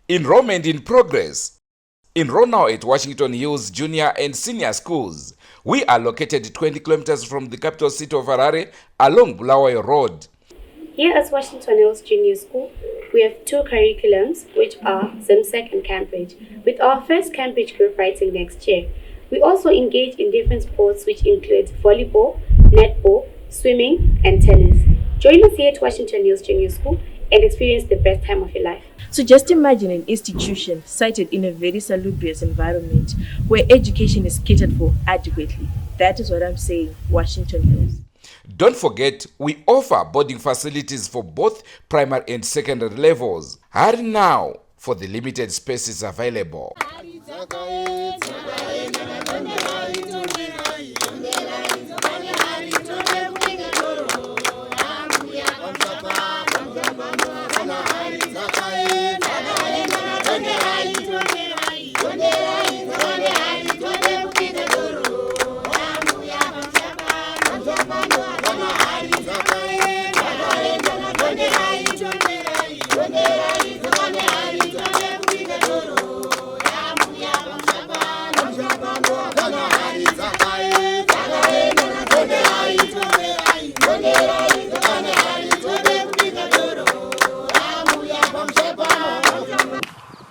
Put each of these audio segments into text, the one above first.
Enrollment in progress. Enroll now at Washington Hills Junior and Senior Schools. We are located 20 kilometers from the capital city of Harare along Bulawayo Road. Here at Washington Hills Junior School, we have two curriculums, which are ZimSec and Cambridge, with our first Cambridge group writing next year. We also engage in different sports, which include volleyball, netball, swimming, and tennis. Join us here at Washington Hills Junior School and experience the best time of your life. So just imagine an institution sited in a very salubrious environment where education is catered for adequately. That is what I'm saying, Washington Hills. Don't forget, we offer boarding facilities for both primary and secondary levels. Hurry now for the limited spaces available.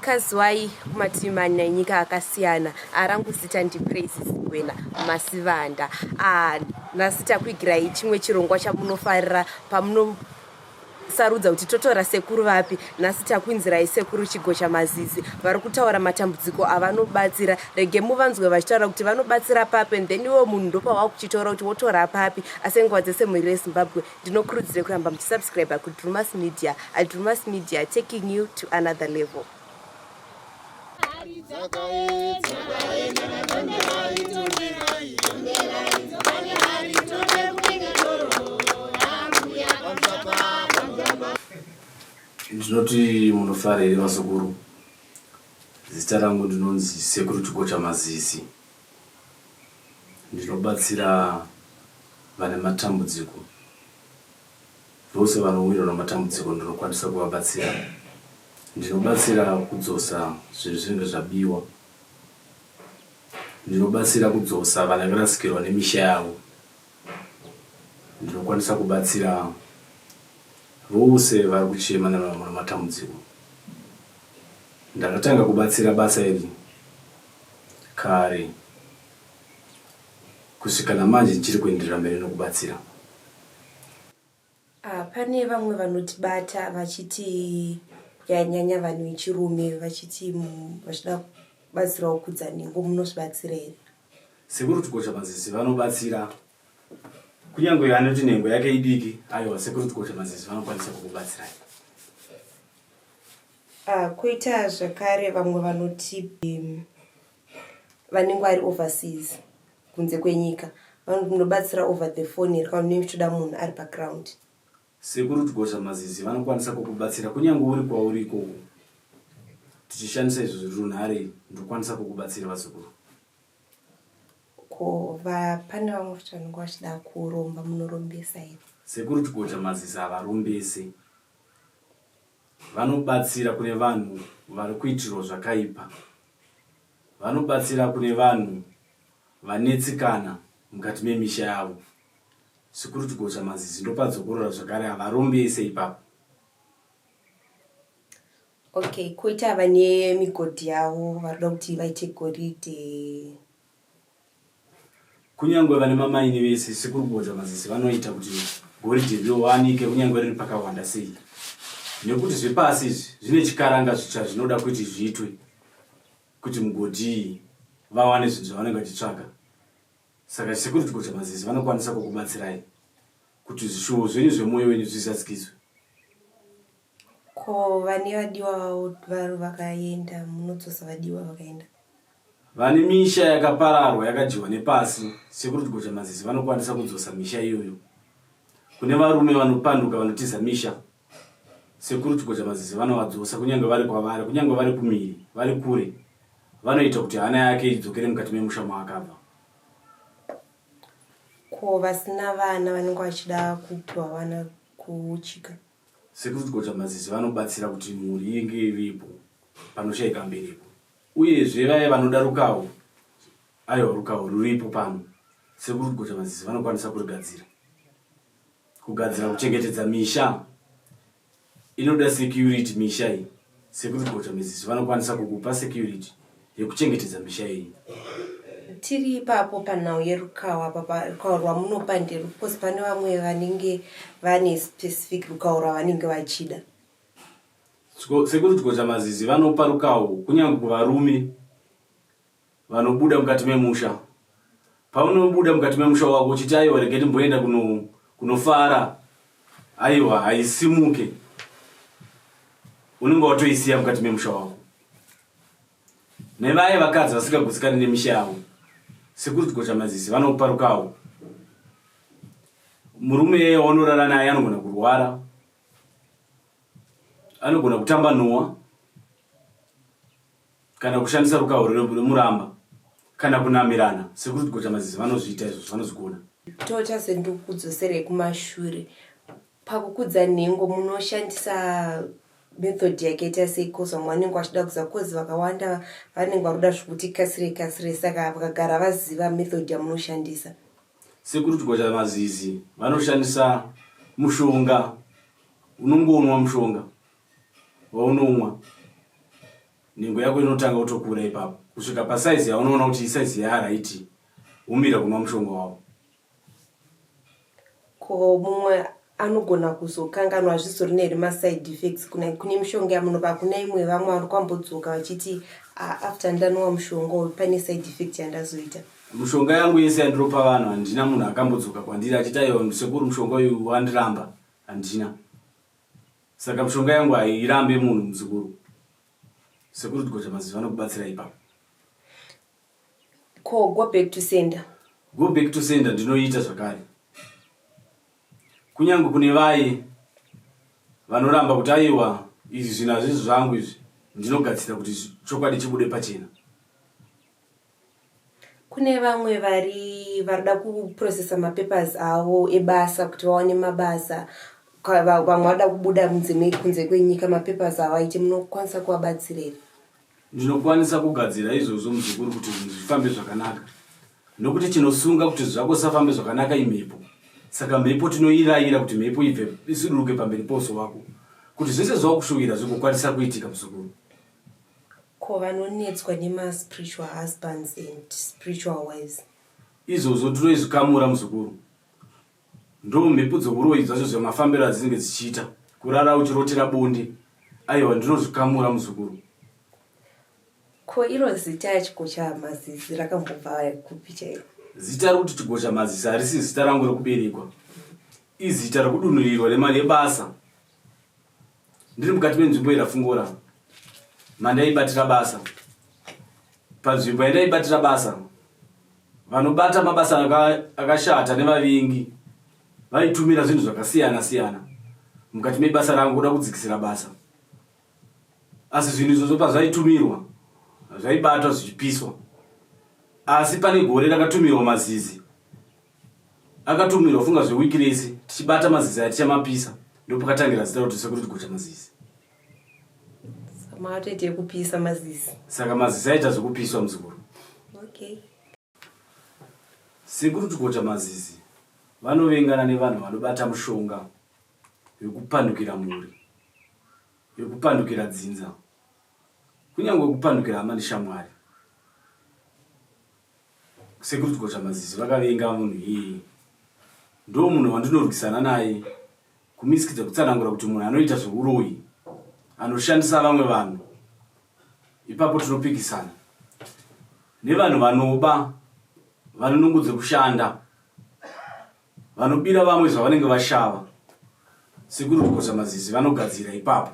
Kazwai matimani na nyika akasiyana arangusita ndipraises kwena masivanda nasita kuigirai chimwe chirongwa chamunofarira pamuno sarudza kuti totora sekuru vapi nasita kuinzirai sekuru Chigocha Mazizi vari kutaura matambudziko avanobatsira rege muvanzwe vachitaura kuti vanobatsira papi and then iwo munhu ndopawa kuchitaura kuti wotora papi asi nguva dzese mhuri reZimbabwe ndinokurudzire kuramba muchisubscribe kuDrewmas Media. Drewmas Media, taking you to another level. Ndinoti munofarire vasukuru. Zita rangu ndinonzi sekuru Chigocha Mazizi. Ndinobatsira vane matambudziko. Vose vanowirwa namatambudziko ndinokwanisa kuvabatsira. Ndinobatsira kudzosa zvinhu zvinenge zvabiwa. Ndinobatsira kudzosa vana varasikirwa nemisha yavo. Ndinokwanisa kubatsira vose vari kuchema namatambudziko. Ndakatanga kubatsira basa iri kare kusvika namanje ndichiri kuenderera mberi nokubatsira. Pane vamwe vanotibata vachiti nyanya vanhu vechirume vachiti vachida kubatsirawo kudzaningo munozvibatsira here? Sekuru Chigocha Mazizi vanobatsira kunyange yanoti nhengo yake idiki aiwa sekuru Chigocha Mazizi vanokwanisa kukubatsirai. Koita zvakare vamwe vanoti vanenge vari overseas kunze kwenyika vanobatsira over the phone here kana unenge uchitoda munhu ari background. Sekuru Chigocha Mazizi vanokwanisa kukubatsira kunyange uri kwauriko. Tichishandisa izvo runhare ndokwanisa kukubatsira vasukuru. Pane vamwe futi vanenge vachida kuromba munorombesa here? Sekuru Chigocha Mazizi havarombese. Vanobatsira kune vanhu vari kuitirwa zvakaipa. Vanobatsira kune vanhu vanetsikana mukati memisha yavo. Sekuru Chigocha Mazizi ndopadzokorora zvakare havarombese ipapo. Okay, koita vane migodhi yavo varikuda kuti vaite goridhe. Kunyange vane mamaini vese sekuru Chigocha Mazizi vanoita kuti goridhe riwanike kunyange riri pakawanda sei. Nekuti zvepasi izvi zvine chikaranga zvitsva zvinoda kuti zviitwe kuti mugodhi vawane zvinhu zvavanenge vachitsvaga. Saka sekuru Chigocha Mazizi vanokwanisa kukubatsirai kuti zvishuwo zvenyu zvemwoyo wenyu zvisatsikiswe. Ko vane vadiwa vari vakaenda munodzosa vadiwa vakaenda. Vane misha yakapararwa yakadyiwa nepasi sekuru Chigocha Mazizi vanokwanisa kudzosa misha iyoyo. Kune varume vanopanduka vanotiza misha sekuru Chigocha Mazizi vanovadzosa kunyange vari kwavari kunyange vari kumiri vari kure. Vanoita kuti hana yake idzokere mukati memusha maakabva. Ko vasina vana vanenge vachida kupiwa vana kuchika. Sekuru Chigocha Mazizi vanobatsira kuti mhuri inge iripo panoshaika mberipo. Uyezve vaya vanoda rukawo, aiwa rukawo ruripo pano, sekuri Ogochwa Mazizi vanokwanisa kurigadzira. Kugadzira kuchengetedza misha inoda security misha iyi. Sekuri Ogochwa Mazizi vanokwanisa kukupa security yekuchengetedza misha iyi. Tiri ipapo panhau yerukawa apa rukawa rwamunopa nderuposi pane vamwe vanenge vane specific rukawa rwavanenge vachida. Sekuri Ogochwa Mazizi vanopa rukawo kunyange kuvarume vanobuda mukati memusha. Paunobuda mukati memusha wako uchiti aiwa regeti mboenda kunofara, aiwa haisimuke, unenge watoisiya mukati memusha wako. Nevaya vakadzi vasingagutsikani nemisha yavo, Sekuri Ogochwa Mazizi vanopa rukawo. Murume waunorara naye anogona kurwara, anogona kutamba nhova, kana kushandisa rukawo rwemuramba, kana kunamirana. Sekuri Ogochwa Mazizi vanozviita izvo, vanozvigona. Totazendikudzosere kumashure. Pakukudza nhengo munoshandisa method yakaita sei? Kozi vamwe vanenge vachida kudza, kozi vakawanda vanenge varuda zvokuti kasire saka vakagara vaziva method yamunoshandisa. Sekuri Ogochwa Mazizi vanoshandisa mushonga. Unongonwa mushonga waunomwa, nhengo yako inotanga kutokura ipapo kusvika pasaizi yaunoona kuti isaizi yaraiti, umira kunwa mushonga wavo. Ko mumwe anogona kuzokanganwa zvizori nerima side effects kune mishonga yamunopa. Kuna imwe vamwe vari kwambodzoka vachiti after ndanwa mushonga pane side effect yandazoita. Mushonga yangu yese yandiropa vanhu handina munhu akambodzoka kwandiri achiti aiwa sekuri mushonga uyu wandiramba, handina. Saka mushonga yangu hairambe munhu muzukuru. Sekuri Ogochwa Mazizi vanokubatsira ipapo. Ko go back to sender. Go back to sender ndinoita zvakare. Kunyange kune vaye vanoramba kuti aiwa izvi zvinhu hazvisi zvangu izvi, ndinogadzira kuti chokwadi chibude pachena. Kune vamwe varida kuprocessa mapapers avo ebasa kuti vaone mabasa, vamwe vada kubuda kunze kwenyika mapapers avo aite, munokwanisa kuvabatsirei? Ndinokwanisa kugadzira izvozvo muzukuru kuti zvifambe zvakanaka, nokuti chinosunga kuti zvako safambe zvakanaka imhepo. Saka mhepo tinoirayira kuti mhepo ibve isururuke pamberi poso wako, kuti zvese zvakushuvira zvigokwanisa kuitika muzukuru. Ko vanonetswa nema-spiritual husbands and spiritual wives, izvozvo tinoizvikamura muzukuru. Ndo mhepo dzouroyi zvacho zvemafambiro adzinenge dzichiita, kurara uchirotera bonde, aiwa ndinozvikamura muzukuru. Ko iro zita yaChigochwa Mazizi rakambobva kupi chairo? Zita rokuti Chigochwa Mazizi harisi zita rangu rokuberekwa, izita rokudunhurirwa remari yebasa. Ndiri mukati menzvimbo irafungora, mandaibatira basa. Panzvimbo yandaibatira basa, vanobata mabasa akashata nevavengi vaitumira zvinhu zvakasiyana siyana mukati mebasa rangu kuda kudzikisira basa. Asi zvinhu izvozvo pazvaitumirwa zvaibatwa zvichipiswa. Asi pane gore rakatumirwa Mazizi, akatumirwa funga zvewiki rese tichibata Mazizi atichamapisa, ndopakatangira zita kuti Sekuri Ogochwa Mazizi. Maatoite kupisa Mazizi. Saka Mazizi aita zvekupiswa muzukuru. Okay. Sekuri Ogochwa Mazizi vanovengana nevanhu vanobata mushonga yekupandukira mhuri, yekupandukira dzinza, kunyange kupandukira hama neshamwari. Sekuri Ogochwa Mazizi vakavenga munhu iyeye. Ndo munhu wandinorwisana naye kumisikidza kutsanangura kuti munhu anoita zveuroyi, anoshandisa vamwe vanhu, ipapo tinopikisana. Nevanhu vanoba, vanonungudze kushanda, vanobira vamwe zvavanenge vashava, Sekuri Ogochwa Mazizi vanogadzira ipapo.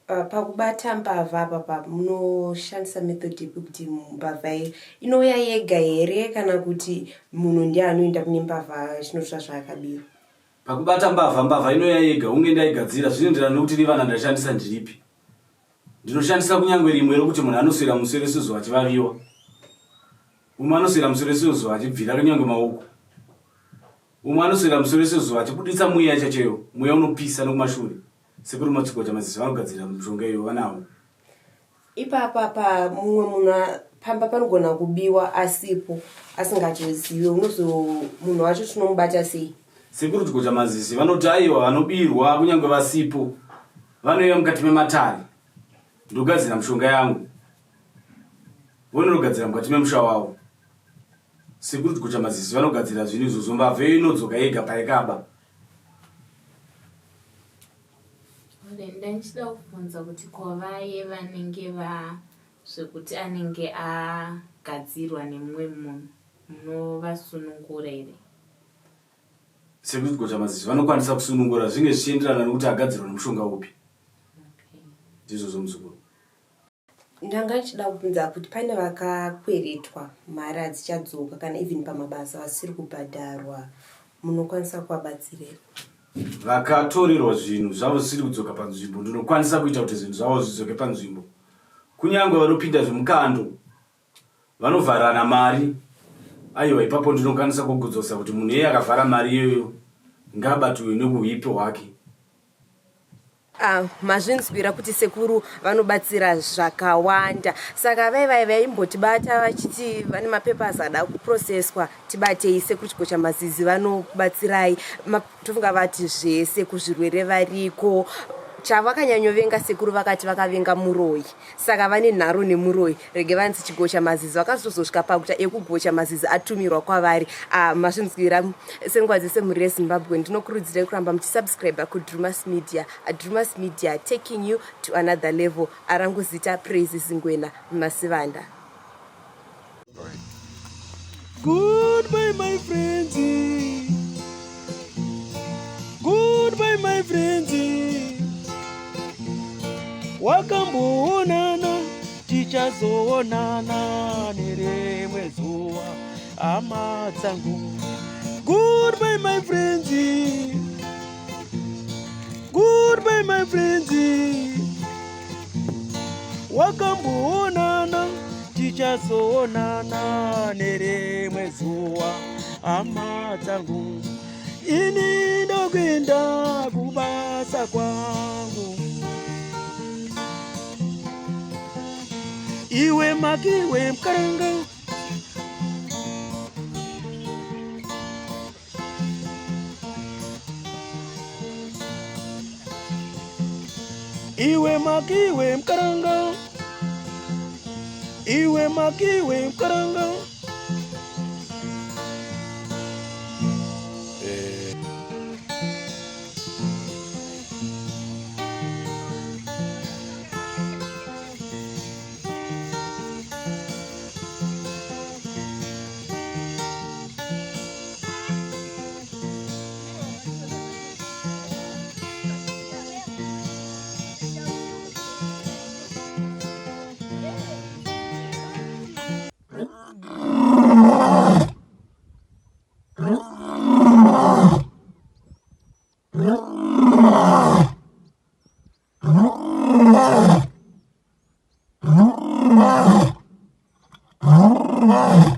Pakubata mbavha apa munoshandisa method yekuti mbavha inouya yega here kana kuti munhu ndiye anoenda kune mbavha zvinosva zvaakabirwa? Pakubata mbavha inouya yega, unge ndaigadzira zvinoenderana nokuti rivana ndashandisa ndiripi. Ndinoshandisa kunyange rimwe rokuti munhu anoswera musoro sezuva achivaviwa, umwe anoswera musoro sezuva achibvira kunyange maoko, umwe anoswera musoro sezuva achibuditsa mweya chacheyo, mweya unopisa nokumashure. sekuru machikocha Mazizi vanogadzira mushonga iyo vanawo. Ipapa mumwe munhu pamba panogona kubiwa asipo asingatozivi munhu wacho tinomubata sei? Sekuru chikocha Mazizi vanoti aiwa vanobirwa kunyange vasipo vanoiva mukati mematare ndogadzira mushonga yangu vonogadzira mukati memusha wavo. Sekuru chikocha Mazizi vanogadzira zvinhu izvozvo mbavhe inodzoka yega paikaba. Ndichida kubvunza kuti kwavaye vanenge zvekuti anenge agadzirwa nemumwe munhu munovasunungura here? Sekuru chikocha Mazizi vanokwanisa kusunungura zvinge zvichienderana nekuti agadzirwa nemushonga upi. Ndizvozvo muzukuru. Ndanga ndichida kubvunza kuti pane vakakweretwa mari hadzichadzoka kana even pamabasa vasiri kubhadharwa munokwanisa kuvabatsirira? Vakatorerwa zvinhu zvavo zvisiri kudzoka panzvimbo ndinokwanisa kuita kuti zvinhu zvavo zvidzoke panzvimbo. Kunyange vanopinda zvemukando vanovharana mari. Aiwa ipapo ndinokwanisa kugudzosa kuti munhu iye akavhara mari iyoyo ngabatwe nekuhuipo hwake. Mazvinzwira kuti sekuru vanobatsira zvakawanda. Saka vaimbotibata vachiti vane mapepa azada kuprocesswa tibatei sekuru chikocha Mazizi vanobatsirai. Tofunga vati zvese kuzvirwere variko. Chavakanyanya sekuru vakati vakavenga muroyi. Saka vane nharo nemuroyi. Rege vanzi chikocha Mazizi vakazozosvika pakuta ekugocha Mazizi atumirwa kwavari. Mazvinzwira senguva dzese muri reZimbabwe ndinokurudzirai kuramba muchisubscribe kuDrewmas Media. Drewmas Media taking you to another level. Aranguzita Praises Ngwena Masivanda. Goodbye my friends. Goodbye my friends. Wakamboonana tichazoonana nerimwe zuva hama dzangu. Goodbye my friends. Goodbye my friends. Wakamboonana tichazoonana nerimwe zuva hama dzangu. Ini ndokwenda kubasa kwangu. Iwe makiwe mkaranga. Iwe makiwe mkaranga. Iwe makiwe mkaranga. Oh,